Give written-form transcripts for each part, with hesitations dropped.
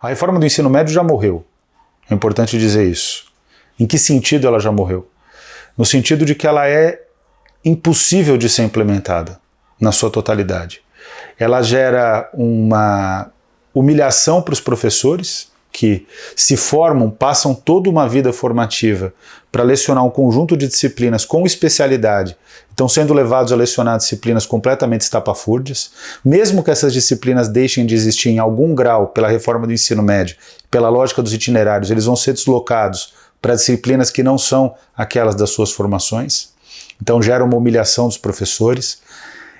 A reforma do ensino médio já morreu. É importante dizer isso. Em que sentido ela já morreu? No sentido de que ela é impossível de ser implementada na sua totalidade. Ela gera uma humilhação para os professores, que se formam, passam toda uma vida formativa para lecionar um conjunto de disciplinas com especialidade, estão sendo levados a lecionar disciplinas completamente estapafúrdias, mesmo que essas disciplinas deixem de existir em algum grau pela reforma do ensino médio, pela lógica dos itinerários, eles vão ser deslocados para disciplinas que não são aquelas das suas formações, então gera uma humilhação dos professores,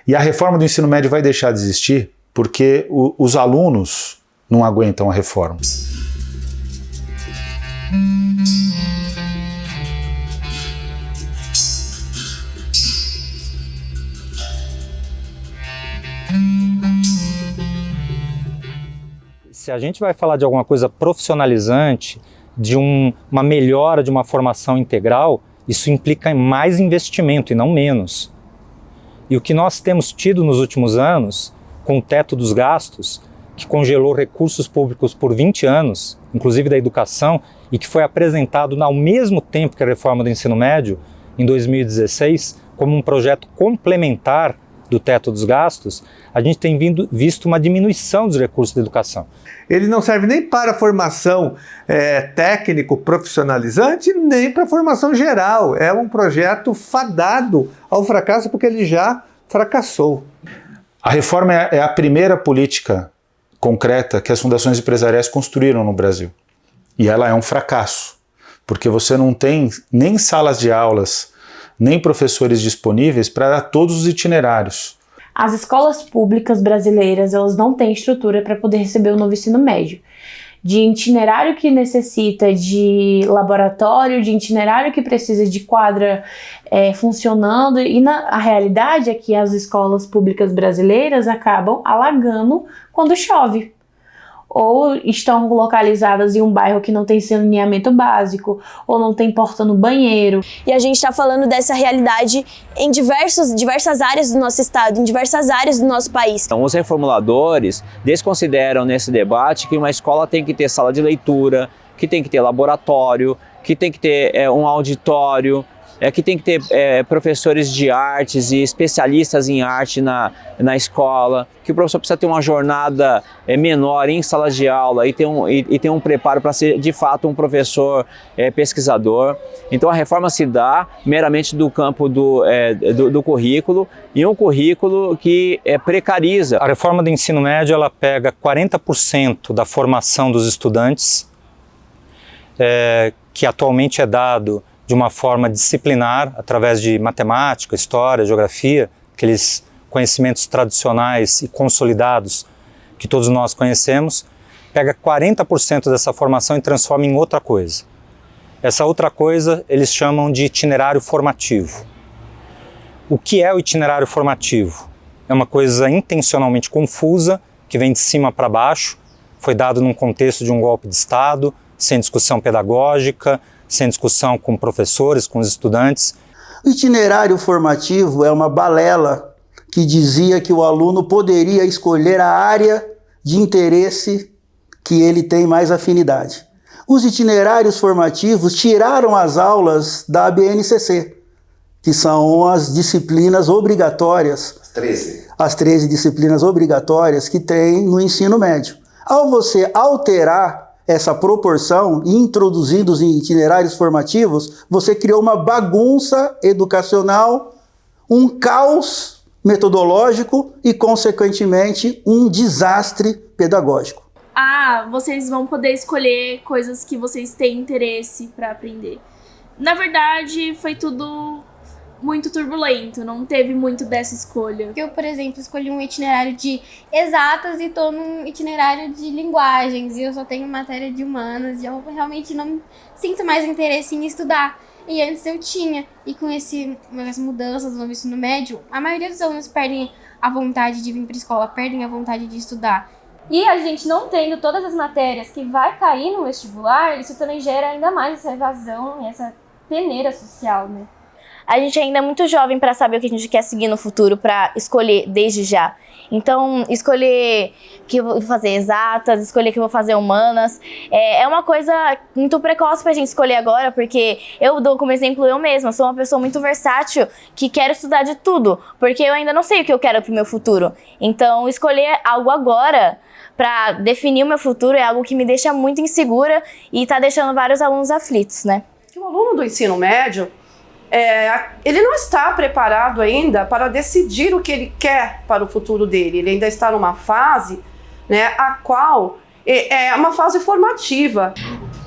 e a reforma do ensino médio vai deixar de existir porque os alunos não aguentam a reforma. Se a gente vai falar de alguma coisa profissionalizante, de uma melhora de uma formação integral, isso implica em mais investimento e não menos. E o que nós temos tido nos últimos anos, com o teto dos gastos, que congelou recursos públicos por 20 anos, inclusive da educação, e que foi apresentado ao mesmo tempo que a reforma do ensino médio, em 2016, como um projeto complementar do teto dos gastos, a gente tem visto uma diminuição dos recursos da educação. Ele não serve nem para a formação técnico profissionalizante, nem para a formação geral. É um projeto fadado ao fracasso porque ele já fracassou. A reforma é a primeira política concreta que as fundações empresariais construíram no Brasil. E ela é um fracasso, porque você não tem nem salas de aulas, nem professores disponíveis para dar todos os itinerários. As escolas públicas brasileiras, elas não têm estrutura para poder receber o novo ensino médio. De itinerário que necessita de laboratório, de itinerário que precisa de quadra funcionando, e a realidade é que as escolas públicas brasileiras acabam alagando quando chove. Ou estão localizadas em um bairro que não tem saneamento básico, ou não tem porta no banheiro. E a gente está falando dessa realidade em diversas áreas do nosso estado, em diversas áreas do nosso país. Então, os reformuladores desconsideram nesse debate que uma escola tem que ter sala de leitura, que tem que ter laboratório, que tem que ter um auditório, que tem que ter professores de artes e especialistas em arte na escola, que o professor precisa ter uma jornada menor em salas de aula e ter um preparo para ser de fato um professor pesquisador. Então a reforma se dá meramente do campo do currículo, e um currículo que precariza. A reforma do ensino médio ela pega 40% da formação dos estudantes, que atualmente é dado de uma forma disciplinar, através de matemática, história, geografia, aqueles conhecimentos tradicionais e consolidados que todos nós conhecemos, pega 40% dessa formação e transforma em outra coisa. Essa outra coisa eles chamam de itinerário formativo. O que é o itinerário formativo? É uma coisa intencionalmente confusa, que vem de cima para baixo, foi dado num contexto de um golpe de Estado, sem discussão pedagógica, sem discussão com professores, com os estudantes. O itinerário formativo é uma balela que dizia que o aluno poderia escolher a área de interesse que ele tem mais afinidade. Os itinerários formativos tiraram as aulas da ABNCC, que são as disciplinas obrigatórias. As 13 disciplinas obrigatórias que tem no ensino médio. Ao você alterar essa proporção e introduzidos em itinerários formativos, você criou uma bagunça educacional, um caos metodológico e, consequentemente, um desastre pedagógico. Vocês vão poder escolher coisas que vocês têm interesse para aprender. Na verdade, foi tudo muito turbulento, não teve muito dessa escolha. Eu, por exemplo, escolhi um itinerário de exatas e tô num itinerário de linguagens, e eu só tenho matéria de humanas, e eu realmente não sinto mais interesse em estudar. E antes eu tinha, e com as mudanças no ensino médio, a maioria dos alunos perdem a vontade de vir para a escola, perdem a vontade de estudar. E a gente não tendo todas as matérias que vai cair no vestibular, isso também gera ainda mais essa evasão e essa peneira social, né? a gente ainda é muito jovem para saber o que a gente quer seguir no futuro, para escolher desde já. Então, escolher que eu vou fazer exatas, escolher que eu vou fazer humanas, é uma coisa muito precoce pra gente escolher agora, porque eu dou como exemplo eu mesma, sou uma pessoa muito versátil, que quero estudar de tudo, porque eu ainda não sei o que eu quero pro meu futuro. Então, escolher algo agora para definir o meu futuro é algo que me deixa muito insegura e tá deixando vários alunos aflitos, né? O aluno do ensino médio, ele não está preparado ainda para decidir o que ele quer para o futuro dele. Ele ainda está numa fase, né, a qual é uma fase formativa.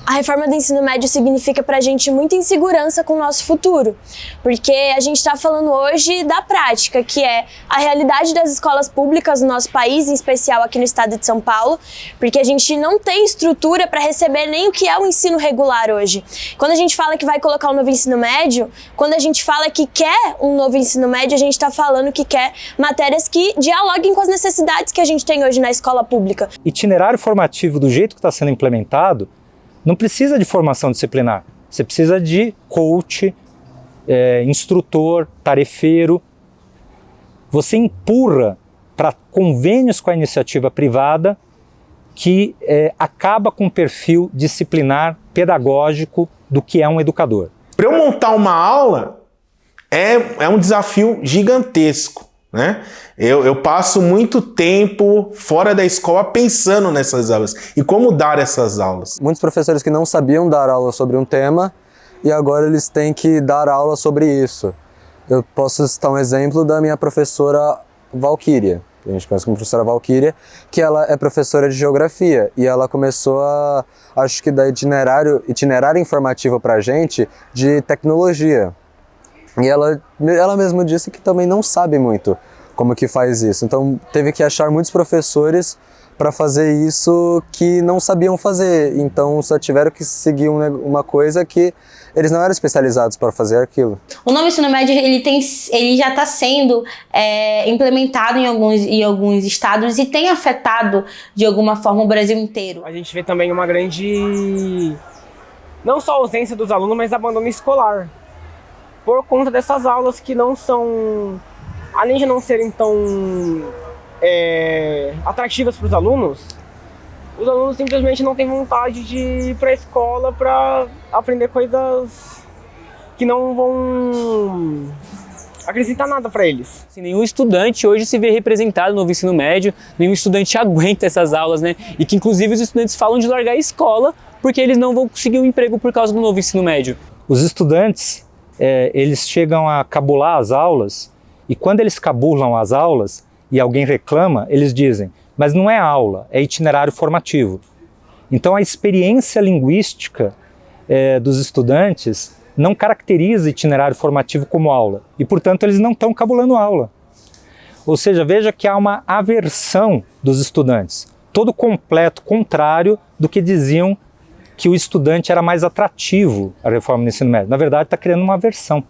A reforma do ensino médio significa pra gente muita insegurança com o nosso futuro, porque a gente está falando hoje da prática, que é a realidade das escolas públicas no nosso país, em especial aqui no estado de São Paulo, porque a gente não tem estrutura para receber nem o que é o ensino regular hoje. Quando a gente fala que vai colocar um novo ensino médio, quando a gente fala que quer um novo ensino médio, a gente está falando que quer matérias que dialoguem com as necessidades que a gente tem hoje na escola pública. Itinerário formativo do jeito que está sendo implementado não precisa de formação disciplinar, você precisa de coach, instrutor, tarefeiro. Você empurra para convênios com a iniciativa privada que acaba com o perfil disciplinar, pedagógico do que é um educador. Para eu montar uma aula é um desafio gigantesco, né? Eu passo muito tempo fora da escola pensando nessas aulas e como dar essas aulas. Muitos professores que não sabiam dar aula sobre um tema e agora eles têm que dar aula sobre isso. Eu posso citar um exemplo da minha professora Valquíria, que a gente conhece como professora Valquíria, que ela é professora de geografia e ela começou a, acho que dar itinerário informativo pra gente de tecnologia. E ela mesma disse que também não sabe muito como que faz isso. Então teve que achar muitos professores para fazer isso que não sabiam fazer. Então só tiveram que seguir uma coisa que eles não eram especializados para fazer aquilo. O novo ensino médio ele já está sendo implementado em alguns estados e tem afetado de alguma forma o Brasil inteiro. A gente vê também uma grande, não só ausência dos alunos, mas abandono escolar. Por conta dessas aulas que não são, além de não serem tão atrativas para os alunos simplesmente não têm vontade de ir para a escola para aprender coisas que não vão acrescentar nada para eles. Nenhum estudante hoje se vê representado no novo ensino médio, nenhum estudante aguenta essas aulas, né? E que inclusive os estudantes falam de largar a escola porque eles não vão conseguir um emprego por causa do novo ensino médio. Os estudantes, eles chegam a cabular as aulas e quando eles cabulam as aulas e alguém reclama, eles dizem: mas não é aula, é itinerário formativo. Então a experiência linguística dos estudantes não caracteriza itinerário formativo como aula e, portanto, eles não estão cabulando aula. Ou seja, veja que há uma aversão dos estudantes, todo completo contrário do que diziam que o estudante era mais atrativo à reforma do ensino médio. Na verdade, está criando uma aversão.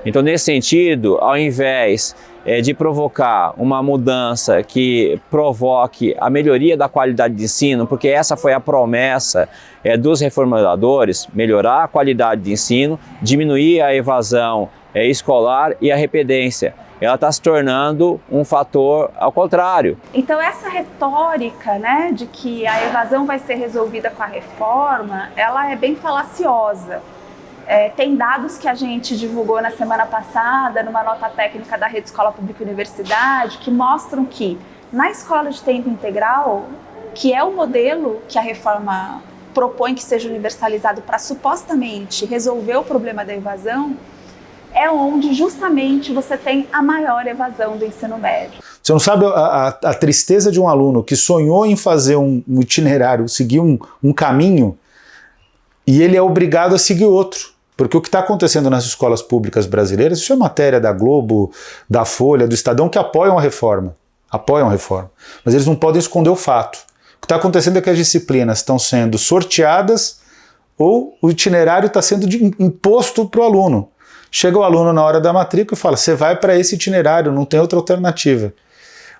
Então, nesse sentido, ao invés de provocar uma mudança que provoque a melhoria da qualidade de ensino, porque essa foi a promessa dos reformuladores, melhorar a qualidade de ensino, diminuir a evasão escolar e a repetência. Ela está se tornando um fator ao contrário. Então essa retórica, né, de que a evasão vai ser resolvida com a reforma, ela é bem falaciosa. Tem dados que a gente divulgou na semana passada, numa nota técnica da Rede Escola Pública e Universidade, que mostram que na escola de tempo integral, que é o modelo que a reforma propõe que seja universalizado para supostamente resolver o problema da evasão, é onde justamente você tem a maior evasão do ensino médio. Você não sabe a tristeza de um aluno que sonhou em fazer um itinerário, seguir um caminho, e ele é obrigado a seguir outro. Porque o que está acontecendo nas escolas públicas brasileiras, isso é matéria da Globo, da Folha, do Estadão, que apoiam a reforma. Mas eles não podem esconder o fato. O que está acontecendo é que as disciplinas estão sendo sorteadas ou o itinerário está sendo imposto para o aluno. Chega o aluno na hora da matrícula e fala: você vai para esse itinerário, não tem outra alternativa.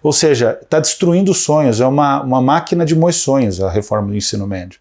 Ou seja, está destruindo sonhos, é uma máquina de moer sonhos a reforma do ensino médio.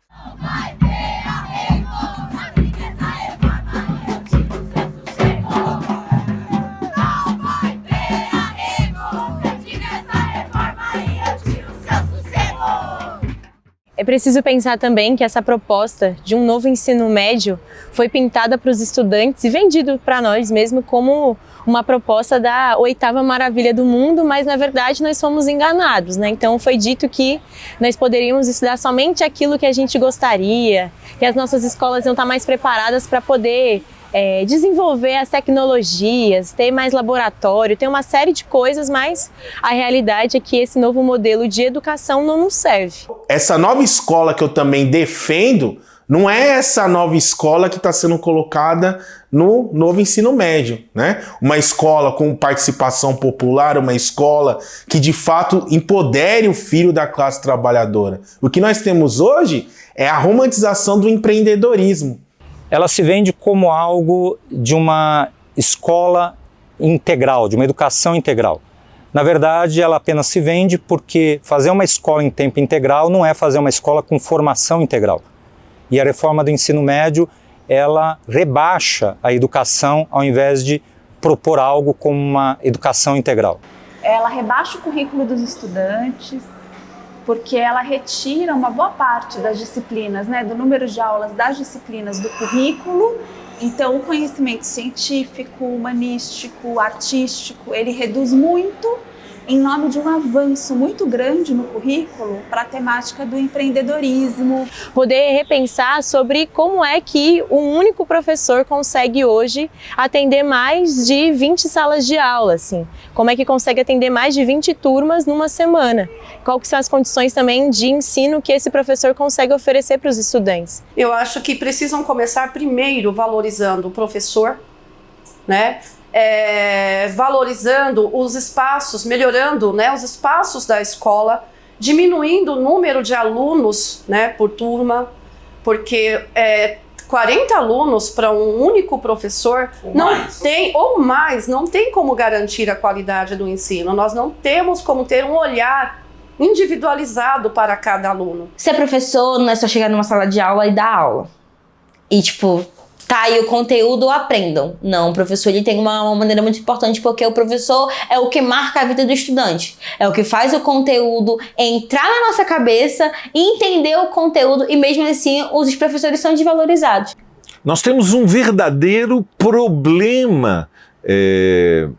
preciso pensar também que essa proposta de um novo ensino médio foi pintada para os estudantes e vendido para nós mesmo como uma proposta da 8ª maravilha do mundo, mas na verdade nós fomos enganados, né? Então foi dito que nós poderíamos estudar somente aquilo que a gente gostaria, que as nossas escolas iam estar mais preparadas para poder desenvolver as tecnologias, ter mais laboratório, ter uma série de coisas, mas a realidade é que esse novo modelo de educação não nos serve. Essa nova escola que eu também defendo não é essa nova escola que está sendo colocada no novo ensino médio, né? Uma escola com participação popular, uma escola que de fato empodere o filho da classe trabalhadora. O que nós temos hoje é a romantização do empreendedorismo. Ela se vende como algo de uma escola integral, de uma educação integral. Na verdade, ela apenas se vende porque fazer uma escola em tempo integral não é fazer uma escola com formação integral. E a reforma do ensino médio, ela rebaixa a educação ao invés de propor algo como uma educação integral. Ela rebaixa o currículo dos estudantes, porque ela retira uma boa parte das disciplinas, né, do número de aulas das disciplinas do currículo. Então, o conhecimento científico, humanístico, artístico, ele reduz muito em nome de um avanço muito grande no currículo para a temática do empreendedorismo. Poder repensar sobre como é que um único professor consegue hoje atender mais de 20 salas de aula, assim. Como é que consegue atender mais de 20 turmas numa semana? Quais que são as condições também de ensino que esse professor consegue oferecer para os estudantes? Eu acho que precisam começar primeiro valorizando o professor, né? Valorizando os espaços, melhorando, né, os espaços da escola, diminuindo o número de alunos, né, por turma, porque 40 alunos para um único professor não tem como garantir a qualidade do ensino. Nós não temos como ter um olhar individualizado para cada aluno. Ser professor não é só chegar numa sala de aula e dar aula. E tá aí o conteúdo, aprendam. Não, o professor ele tem uma maneira muito importante, porque o professor é o que marca a vida do estudante. É o que faz o conteúdo entrar na nossa cabeça e entender o conteúdo, e mesmo assim os professores são desvalorizados. Nós temos um verdadeiro problema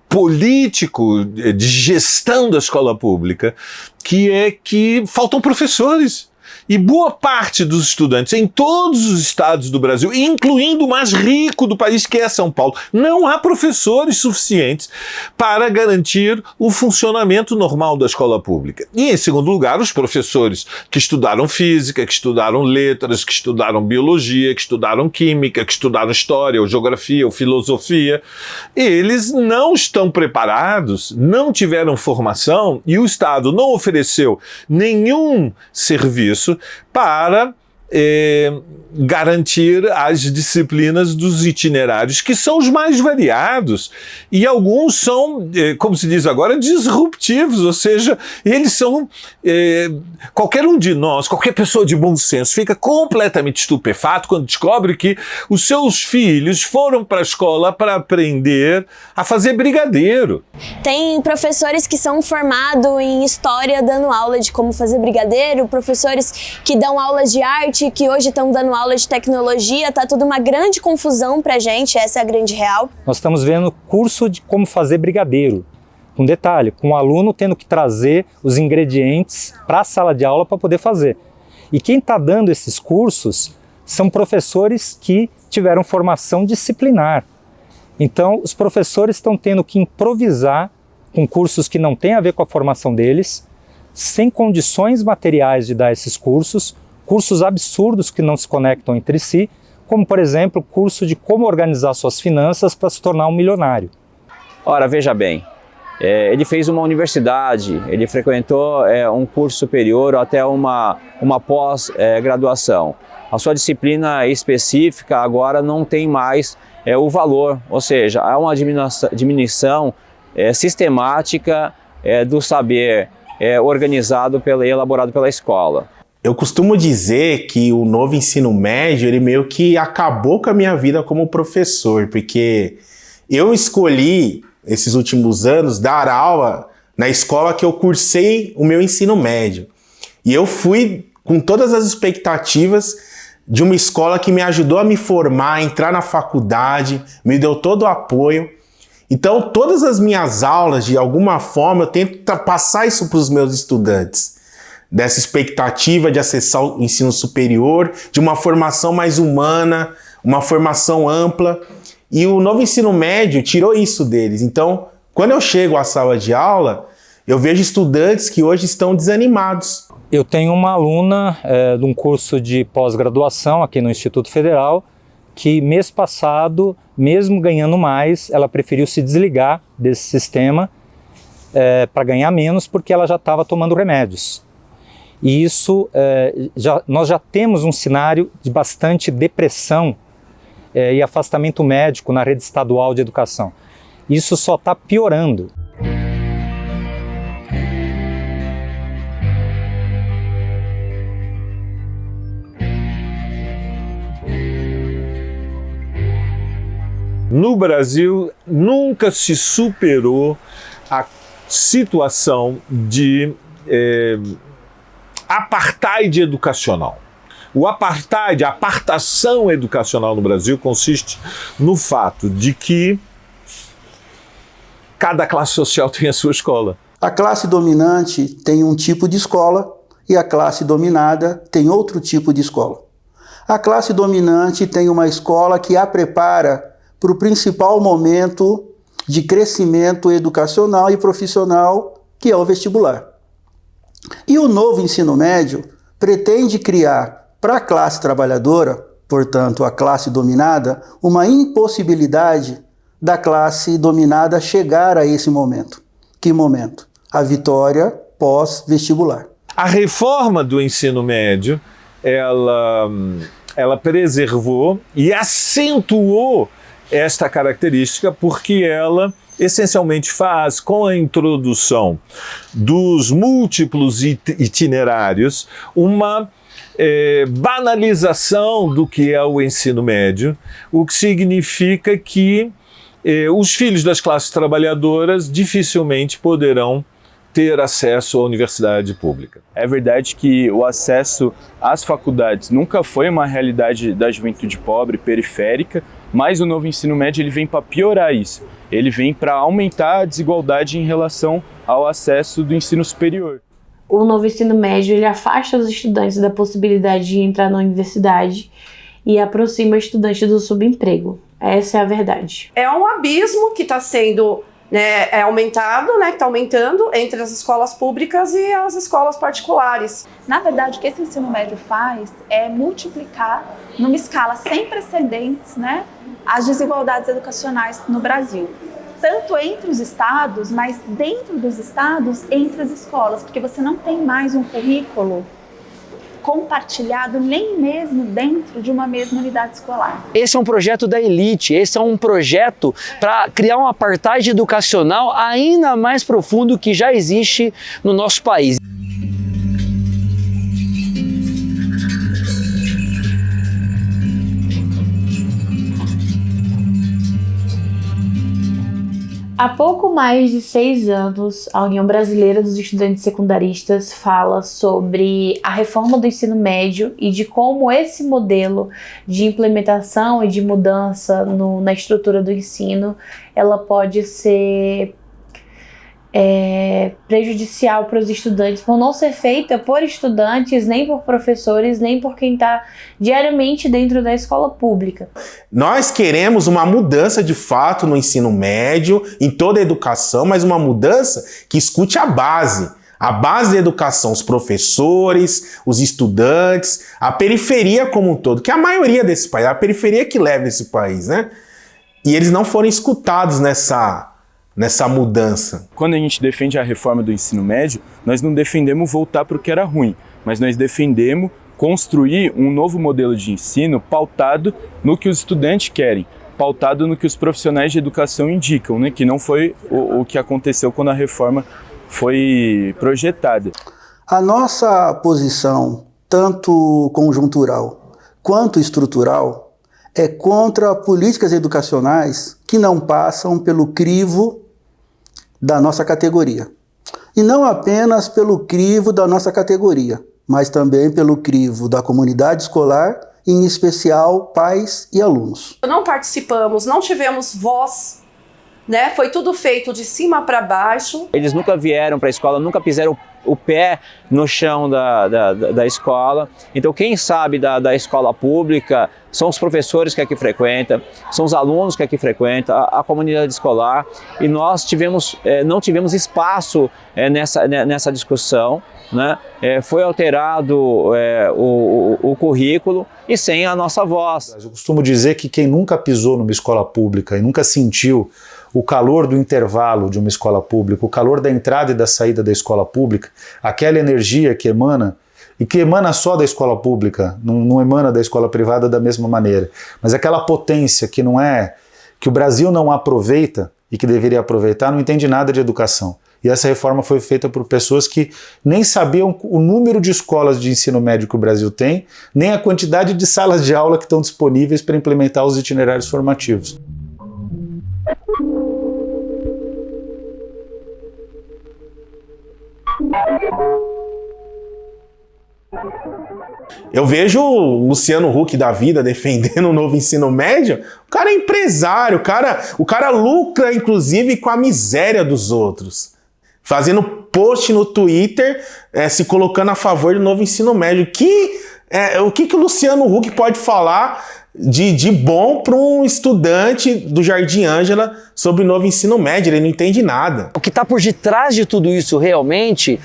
político de gestão da escola pública, que é que faltam professores. E boa parte dos estudantes em todos os estados do Brasil, incluindo o mais rico do país, que é São Paulo, não há professores suficientes para garantir o funcionamento normal da escola pública. E, em segundo lugar, os professores que estudaram física, que estudaram letras, que estudaram biologia, que estudaram química, que estudaram história, ou geografia, ou filosofia, eles não estão preparados, não tiveram formação, e o Estado não ofereceu nenhum serviço para garantir as disciplinas dos itinerários, que são os mais variados, e alguns são, como se diz agora, disruptivos, ou seja, eles são, qualquer um de nós, qualquer pessoa de bom senso, fica completamente estupefato quando descobre que os seus filhos foram para a escola para aprender a fazer brigadeiro. Tem professores que são formados em história dando aula de como fazer brigadeiro, professores que dão aula de arte, que hoje estão dando aula de tecnologia, tá tudo uma grande confusão pra gente, essa é a grande real. Nós estamos vendo curso de como fazer brigadeiro, com detalhe, com o aluno tendo que trazer os ingredientes para a sala de aula para poder fazer. E quem está dando esses cursos são professores que tiveram formação disciplinar. Então, os professores estão tendo que improvisar com cursos que não têm a ver com a formação deles, sem condições materiais de dar esses cursos absurdos que não se conectam entre si, como, por exemplo, o curso de como organizar suas finanças para se tornar um milionário. Ora, veja bem, ele fez uma universidade, ele frequentou um curso superior ou até uma pós-graduação. A sua disciplina específica agora não tem mais o valor, ou seja, há uma diminuição sistemática do saber organizado e elaborado pela escola. Eu costumo dizer que o novo ensino médio, ele meio que acabou com a minha vida como professor, porque eu escolhi, esses últimos anos, dar aula na escola que eu cursei o meu ensino médio. E eu fui com todas as expectativas de uma escola que me ajudou a me formar, a entrar na faculdade, me deu todo o apoio. Então, todas as minhas aulas, de alguma forma, eu tento passar isso para os meus estudantes. Dessa expectativa de acessar o ensino superior, de uma formação mais humana, uma formação ampla. E o novo ensino médio tirou isso deles. Então, quando eu chego à sala de aula, eu vejo estudantes que hoje estão desanimados. Eu tenho uma aluna de um curso de pós-graduação aqui no Instituto Federal, que mês passado, mesmo ganhando mais, ela preferiu se desligar desse sistema para ganhar menos, porque ela já estava tomando remédios. E isso, nós já temos um cenário de bastante depressão e afastamento médico na rede estadual de educação. Isso só está piorando. No Brasil, nunca se superou a situação de apartheid educacional. O apartheid, a apartação educacional no Brasil consiste no fato de que cada classe social tem a sua escola. A classe dominante tem um tipo de escola e a classe dominada tem outro tipo de escola. A classe dominante tem uma escola que a prepara para o principal momento de crescimento educacional e profissional, que é o vestibular. E o novo ensino médio pretende criar para a classe trabalhadora, portanto a classe dominada, uma impossibilidade da classe dominada chegar a esse momento. Que momento? A vitória pós-vestibular. A reforma do ensino médio, ela preservou e acentuou esta característica porque ela essencialmente faz, com a introdução dos múltiplos itinerários, uma banalização do que é o ensino médio, o que significa que os filhos das classes trabalhadoras dificilmente poderão ter acesso à universidade pública. É verdade que o acesso às faculdades nunca foi uma realidade da juventude pobre, periférica, mas o novo ensino médio ele vem para piorar isso. Ele vem para aumentar a desigualdade em relação ao acesso do ensino superior. O novo ensino médio ele afasta os estudantes da possibilidade de entrar na universidade e aproxima o estudante do subemprego. Essa é a verdade. É um abismo que está sendo aumentado, que está aumentando entre as escolas públicas e as escolas particulares. Na verdade, o que esse ensino médio faz é multiplicar, numa escala sem precedentes, as desigualdades educacionais no Brasil. Tanto entre os estados, mas dentro dos estados, entre as escolas, porque você não tem mais um currículo compartilhado nem mesmo dentro de uma mesma unidade escolar. Esse é um projeto da elite, esse é um projeto para criar um apartheid educacional ainda mais profundo que já existe no nosso país. Há pouco mais de 6 anos, a União Brasileira dos Estudantes Secundaristas fala sobre a reforma do ensino médio e de como esse modelo de implementação e de mudança na estrutura do ensino, ela pode ser prejudicial para os estudantes, por não ser feita por estudantes, nem por professores, nem por quem está diariamente dentro da escola pública. Nós queremos uma mudança de fato no ensino médio, em toda a educação, mas uma mudança que escute a base da educação, os professores, os estudantes, a periferia como um todo, que é a maioria desse país, a periferia que leva esse país, E eles não foram escutados nessa mudança. Quando a gente defende a reforma do ensino médio, nós não defendemos voltar para o que era ruim, mas nós defendemos construir um novo modelo de ensino pautado no que os estudantes querem, pautado no que os profissionais de educação indicam, que não foi o que aconteceu quando a reforma foi projetada. A nossa posição, tanto conjuntural quanto estrutural, é contra políticas educacionais que não passam pelo crivo da nossa categoria. E não apenas pelo crivo da nossa categoria, mas também pelo crivo da comunidade escolar, em especial pais e alunos. Não participamos, não tivemos voz, né? Foi tudo feito de cima para baixo. Eles nunca vieram para a escola, nunca pisaram o pé no chão da escola. Então quem sabe da escola pública são os professores que aqui frequentam, são os alunos que aqui frequentam, a comunidade escolar, e nós não tivemos espaço nessa discussão, né? Foi alterado o currículo e sem a nossa voz. Eu costumo dizer que quem nunca pisou numa escola pública e nunca sentiu o calor do intervalo de uma escola pública, o calor da entrada e da saída da escola pública, aquela energia que emana, e que emana só da escola pública, não emana da escola privada da mesma maneira, mas aquela potência que que o Brasil não aproveita e que deveria aproveitar, não entende nada de educação. E essa reforma foi feita por pessoas que nem sabiam o número de escolas de ensino médio que o Brasil tem, nem a quantidade de salas de aula que estão disponíveis para implementar os itinerários formativos. Eu vejo o Luciano Huck da vida defendendo o novo ensino médio. O cara é empresário, o cara lucra inclusive com a miséria dos outros, fazendo post no Twitter, se colocando a favor do novo ensino médio. O que o Luciano Huck pode falar de bom para um estudante do Jardim Ângela sobre o novo ensino médio? Ele não entende nada. O que está por detrás de tudo isso realmente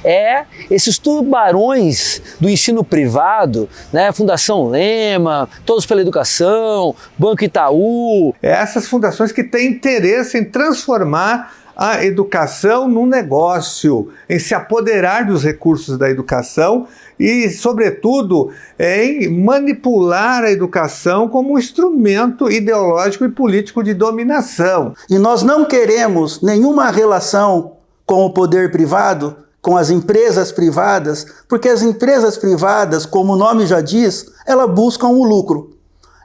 é esses tubarões do ensino privado, né? Fundação Lema, Todos pela Educação, Banco Itaú. Essas fundações que têm interesse em transformar a educação num negócio, em se apoderar dos recursos da educação e, sobretudo, em manipular a educação como um instrumento ideológico e político de dominação. E nós não queremos nenhuma relação com o poder privado, com as empresas privadas, porque as empresas privadas, como o nome já diz, elas buscam o lucro.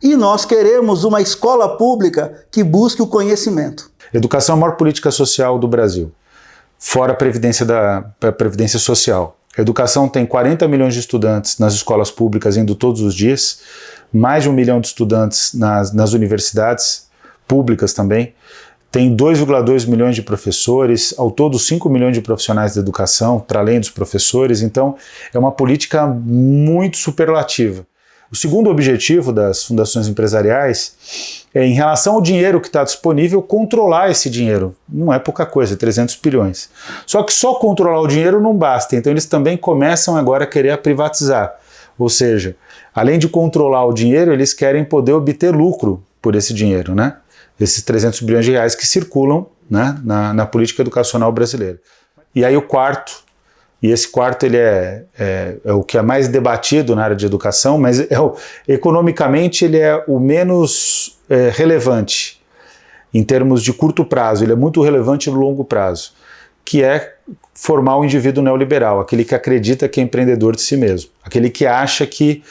E nós queremos uma escola pública que busque o conhecimento. Educação é a maior política social do Brasil, fora a Previdência Social. A educação tem 40 milhões de estudantes nas escolas públicas indo todos os dias, mais de 1 milhão de estudantes nas universidades públicas também, tem 2,2 milhões de professores, ao todo 5 milhões de profissionais da educação, para além dos professores, então é uma política muito superlativa. O segundo objetivo das fundações empresariais é, em relação ao dinheiro que está disponível, controlar esse dinheiro. Não é pouca coisa, 300 bilhões. Só que só controlar o dinheiro não basta, então eles também começam agora a querer privatizar. Ou seja, além de controlar o dinheiro, eles querem poder obter lucro por esse dinheiro, né? Esses 300 bilhões de reais que circulam, né, na política educacional brasileira. E aí o quarto, e esse quarto ele é o que é mais debatido na área de educação, mas economicamente ele é o menos relevante em termos de curto prazo, ele é muito relevante no longo prazo, que é formar o indivíduo neoliberal, aquele que acredita que é empreendedor de si mesmo, aquele que acha que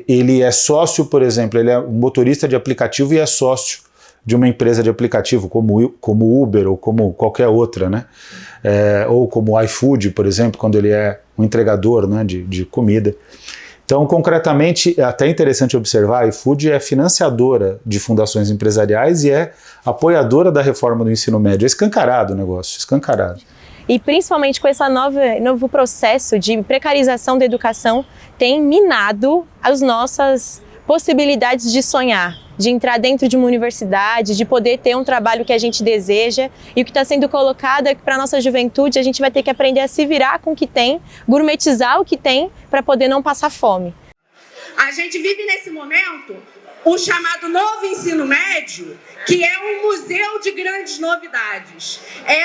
ele é sócio, por exemplo, ele é um motorista de aplicativo e é sócio de uma empresa de aplicativo como Uber ou como qualquer outra, né? Ou como o iFood, por exemplo, quando ele é um entregador, né, de comida. Então, concretamente, é até interessante observar, a iFood é financiadora de fundações empresariais e é apoiadora da reforma do ensino médio. É escancarado o negócio, escancarado. E principalmente com esse novo processo de precarização da educação, tem minado as nossas possibilidades de sonhar, de entrar dentro de uma universidade, de poder ter um trabalho que a gente deseja. E o que está sendo colocado é que para a nossa juventude a gente vai ter que aprender a se virar com o que tem, gourmetizar o que tem para poder não passar fome. A gente vive nesse momento o chamado novo ensino médio, que é um museu de grandes novidades. É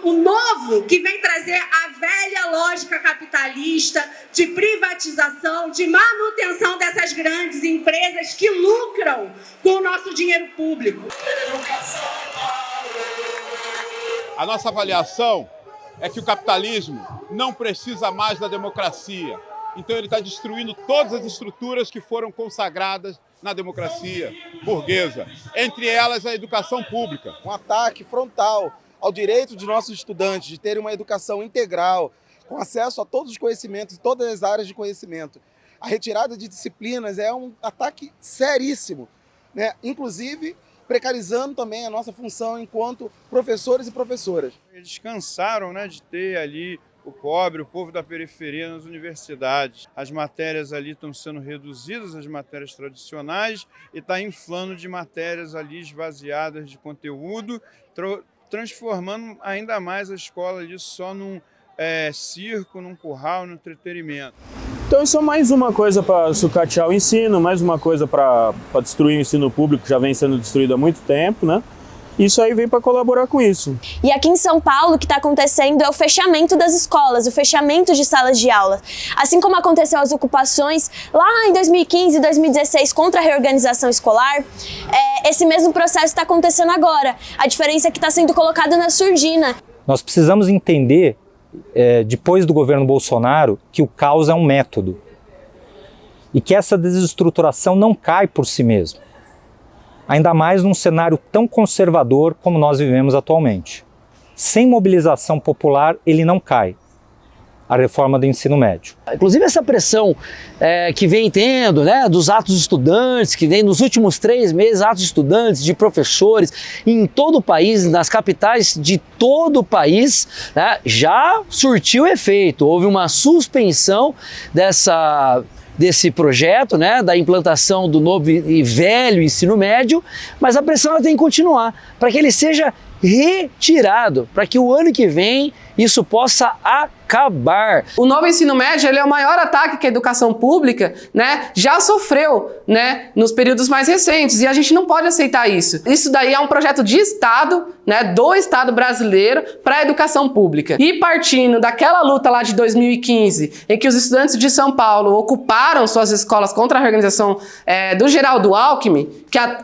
o novo que vem trazer a velha lógica capitalista de privatização, de manutenção dessas grandes empresas que lucram com o nosso dinheiro público. A nossa avaliação é que o capitalismo não precisa mais da democracia. Então ele está destruindo todas as estruturas que foram consagradas na democracia burguesa, entre elas a educação pública. Um ataque frontal ao direito de nossos estudantes de terem uma educação integral, com acesso a todos os conhecimentos, todas as áreas de conhecimento. A retirada de disciplinas é um ataque seríssimo, né? Inclusive precarizando também a nossa função enquanto professores e professoras. Eles cansaram, né, de ter ali o pobre, o povo da periferia nas universidades. As matérias ali estão sendo reduzidas, as matérias tradicionais, e está inflando de matérias ali esvaziadas de conteúdo, transformando ainda mais a escola ali só num circo, num curral, num entretenimento. Então isso é mais uma coisa para sucatear o ensino, mais uma coisa para destruir o ensino público que já vem sendo destruído há muito tempo, né? Isso aí vem para colaborar com isso. E aqui em São Paulo, o que está acontecendo é o fechamento das escolas, o fechamento de salas de aula. Assim como aconteceu as ocupações lá em 2015 e 2016 contra a reorganização escolar, esse mesmo processo está acontecendo agora. A diferença é que está sendo colocado na surdina. Nós precisamos entender, depois do governo Bolsonaro, que o caos é um método. E que essa desestruturação não cai por si mesma. Ainda mais num cenário tão conservador como nós vivemos atualmente. Sem mobilização popular, ele não cai. A reforma do ensino médio. Inclusive essa pressão que vem tendo, né, dos atos estudantes, que vem nos últimos 3 meses, atos de estudantes, de professores, em todo o país, nas capitais de todo o país, né, já surtiu efeito. Houve uma suspensão desse projeto, né, da implantação do novo e velho ensino médio, mas a pressão ela tem que continuar para que ele seja retirado, para que o ano que vem isso possa acabar. O novo ensino médio ele é o maior ataque que a educação pública, né, já sofreu, né, nos períodos mais recentes, e a gente não pode aceitar isso. Isso daí é um projeto de Estado, né, do Estado brasileiro para a educação pública. E partindo daquela luta lá de 2015, em que os estudantes de São Paulo ocuparam suas escolas contra a reorganização do Geraldo Alckmin,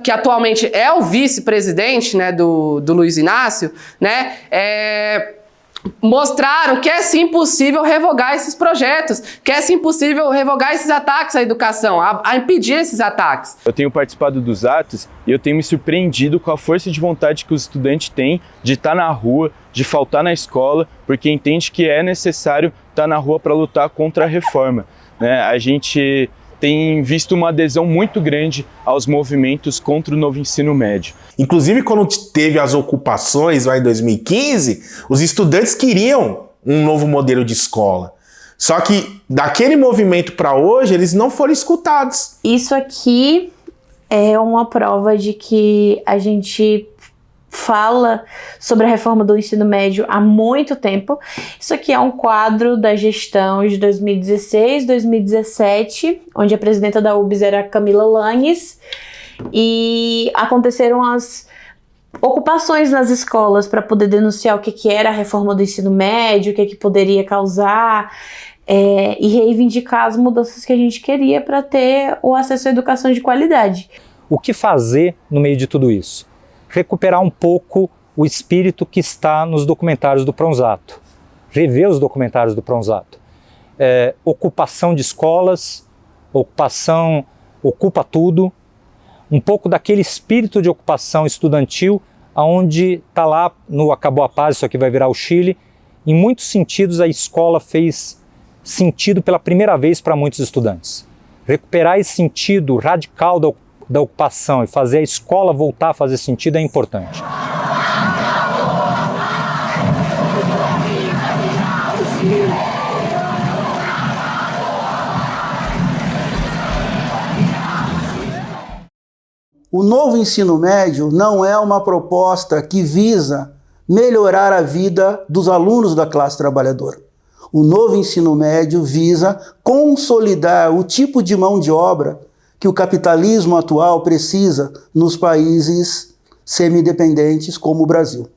que atualmente é o vice-presidente, né, do Luiz Inácio, né, mostraram que é sim possível revogar esses projetos, que é sim possível revogar esses ataques à educação, a impedir esses ataques. Eu tenho participado dos atos e eu tenho me surpreendido com a força de vontade que os estudantes têm de estar na rua, de faltar na escola, porque entende que é necessário estar na rua para lutar contra a reforma, né? A gente tem visto uma adesão muito grande aos movimentos contra o novo ensino médio. Inclusive, quando teve as ocupações lá em 2015, os estudantes queriam um novo modelo de escola. Só que daquele movimento para hoje, eles não foram escutados. Isso aqui é uma prova de que a gente fala sobre a reforma do ensino médio há muito tempo. Isso aqui é um quadro da gestão de 2016, 2017, onde a presidenta da UBS era Camila Lanes, e aconteceram as ocupações nas escolas para poder denunciar o que era a reforma do ensino médio, o que poderia causar, e reivindicar as mudanças que a gente queria para ter o acesso à educação de qualidade. O que fazer no meio de tudo isso? Recuperar um pouco o espírito que está nos documentários do Pronzato. Rever os documentários do Pronzato. Ocupação de escolas, ocupação ocupa tudo, um pouco daquele espírito de ocupação estudantil, onde está lá no Acabou a Paz, isso aqui vai virar o Chile. Em muitos sentidos a escola fez sentido pela primeira vez para muitos estudantes. Recuperar esse sentido radical da ocupação e fazer a escola voltar a fazer sentido é importante. O novo ensino médio não é uma proposta que visa melhorar a vida dos alunos da classe trabalhadora. O novo ensino médio visa consolidar o tipo de mão de obra que o capitalismo atual precisa nos países semi-independentes como o Brasil.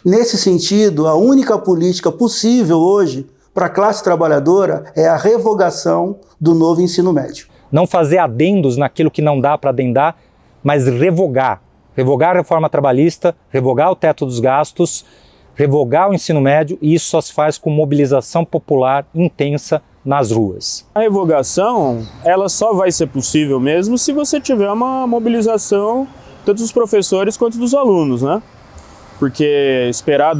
Nesse sentido, a única política possível hoje para a classe trabalhadora é a revogação do novo ensino médio. Não fazer adendos naquilo que não dá para adendar, mas revogar. Revogar a reforma trabalhista, revogar o teto dos gastos, revogar o ensino médio, e isso só se faz com mobilização popular intensa nas ruas. A revogação, ela só vai ser possível mesmo se você tiver uma mobilização tanto dos professores quanto dos alunos, né? Porque esperar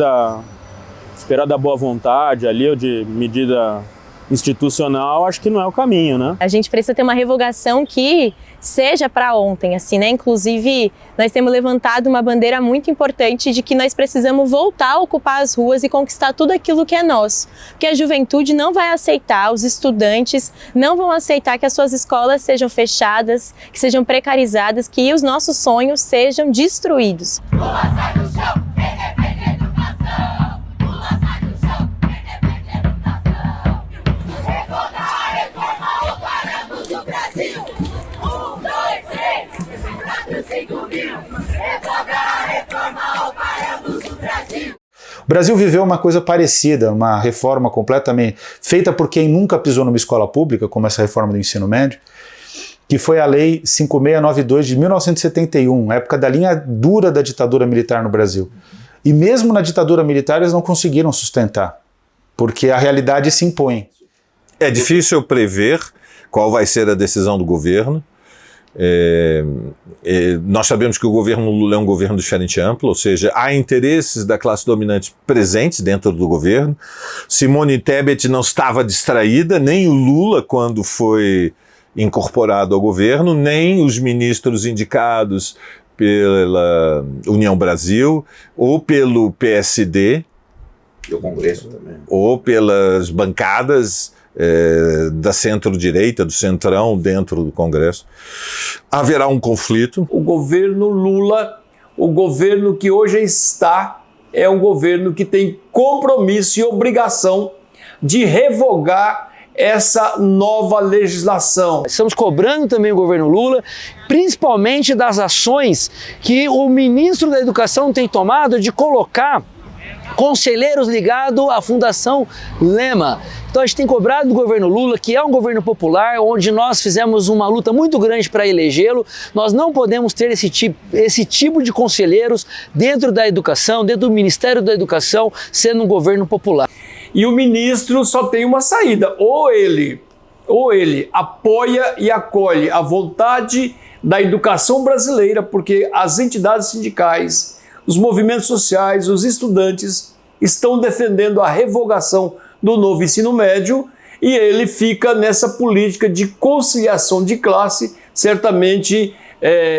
esperar da boa vontade ali, ou de medida institucional, acho que não é o caminho, né? A gente precisa ter uma revogação que seja para ontem, assim, né? Inclusive, nós temos levantado uma bandeira muito importante de que nós precisamos voltar a ocupar as ruas e conquistar tudo aquilo que é nosso. Porque a juventude não vai aceitar, os estudantes não vão aceitar que as suas escolas sejam fechadas, que sejam precarizadas, que os nossos sonhos sejam destruídos. O Brasil viveu uma coisa parecida, uma reforma completamente feita por quem nunca pisou numa escola pública, como essa reforma do ensino médio, que foi a Lei 5692 de 1971, época da linha dura da ditadura militar no Brasil. E mesmo na ditadura militar eles não conseguiram sustentar, porque a realidade se impõe. É difícil prever qual vai ser a decisão do governo. Nós sabemos que o governo Lula é um governo de frente ampla, ou seja, há interesses da classe dominante presentes dentro do governo. Simone Tebet não estava distraída, nem o Lula quando foi incorporado ao governo, nem os ministros indicados pela União Brasil ou pelo PSD, do Congresso também, ou pelas bancadas da centro-direita, do centrão dentro do Congresso. Haverá um conflito. O governo Lula, o governo que hoje está, é um governo que tem compromisso e obrigação de revogar essa nova legislação. Estamos cobrando também o governo Lula, principalmente das ações que o ministro da Educação tem tomado de colocar conselheiros ligados à Fundação Lema. Então a gente tem cobrado do governo Lula, que é um governo popular, onde nós fizemos uma luta muito grande para elegê-lo. Nós não podemos ter esse tipo de conselheiros dentro da educação, dentro do Ministério da Educação, sendo um governo popular. E o ministro só tem uma saída, ou ele apoia e acolhe a vontade da educação brasileira, porque as entidades sindicais, os movimentos sociais, os estudantes estão defendendo a revogação do novo ensino médio, e ele fica nessa política de conciliação de classe, certamente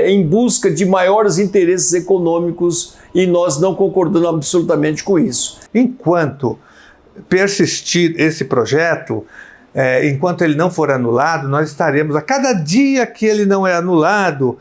em busca de maiores interesses econômicos, e nós não concordamos absolutamente com isso. Enquanto persistir esse projeto, enquanto ele não for anulado, nós estaremos, a cada dia que ele não é anulado,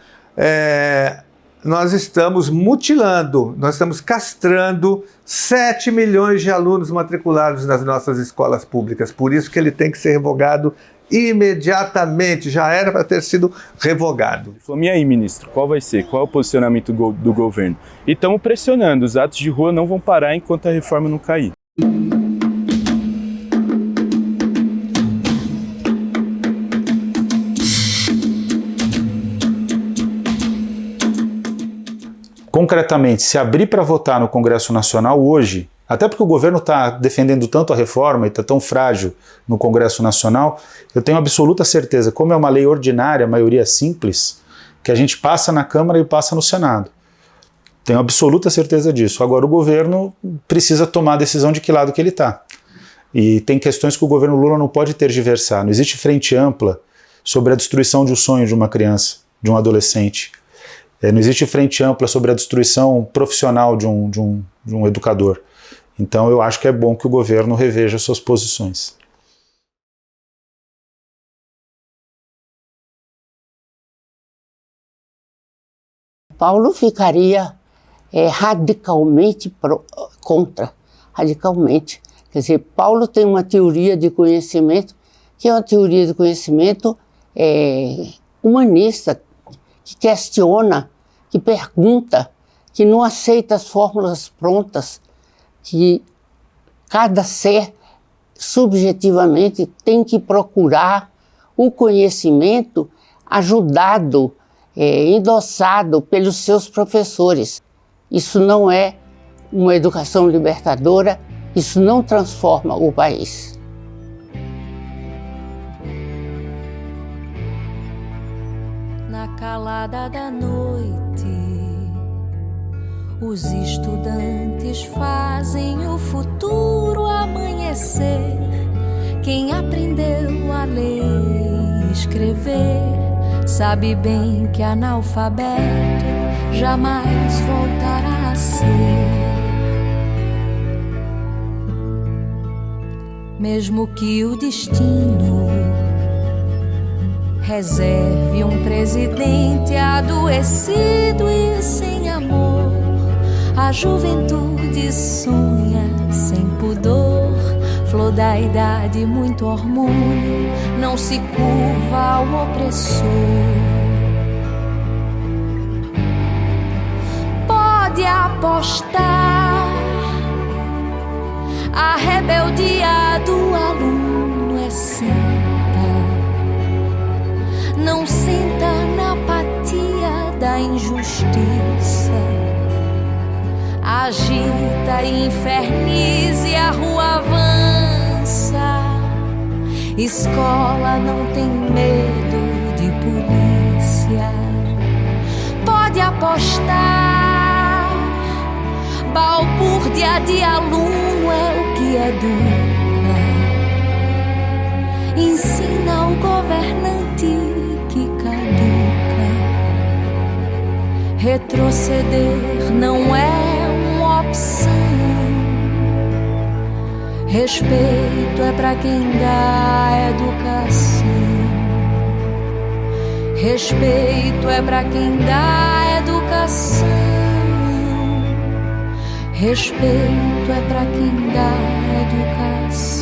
nós estamos mutilando, nós estamos castrando 7 milhões de alunos matriculados nas nossas escolas públicas. Por isso que ele tem que ser revogado imediatamente, já era para ter sido revogado. Ele falou, e aí, ministro, qual vai ser? Qual é o posicionamento do governo? E estamos pressionando, os atos de rua não vão parar enquanto a reforma não cair. Concretamente, se abrir para votar no Congresso Nacional hoje, até porque o governo está defendendo tanto a reforma e está tão frágil no Congresso Nacional, eu tenho absoluta certeza, como é uma lei ordinária, maioria simples, que a gente passa na Câmara e passa no Senado. Tenho absoluta certeza disso. Agora o governo precisa tomar a decisão de que lado que ele está. E tem questões que o governo Lula não pode tergiversar. Não existe frente ampla sobre a destruição de um sonho de uma criança, de um adolescente. Não existe frente ampla sobre a destruição profissional de um educador. Então eu acho que é bom que o governo reveja suas posições. Paulo ficaria radicalmente contra, radicalmente. Quer dizer, Paulo tem uma teoria de conhecimento, que é uma teoria de conhecimento humanista, que questiona, que pergunta, que não aceita as fórmulas prontas, que cada ser subjetivamente tem que procurar o conhecimento ajudado, endossado pelos seus professores. Isso não é uma educação libertadora, isso não transforma o país. Na calada da noite, Os estudantes fazem o futuro amanhecer. Quem aprendeu a ler e escrever sabe bem que analfabeto jamais voltará a ser. Mesmo que o destino reserve um presidente adoecido e sem amor, a juventude sonha sem pudor. Flor da idade, muito hormônio, não se curva ao opressor. Pode apostar, a rebeldia do aluno é santa. Não senta na apatia da injustiça. Agita e infernize, a rua avança. Escola não tem medo de polícia. Pode apostar, balbúrdia de aluno é o que educa. Ensina o governante que caduca. Retroceder não é uma opção. Respeito é pra quem dá educação. Respeito é pra quem dá educação. Respeito é pra quem dá educação.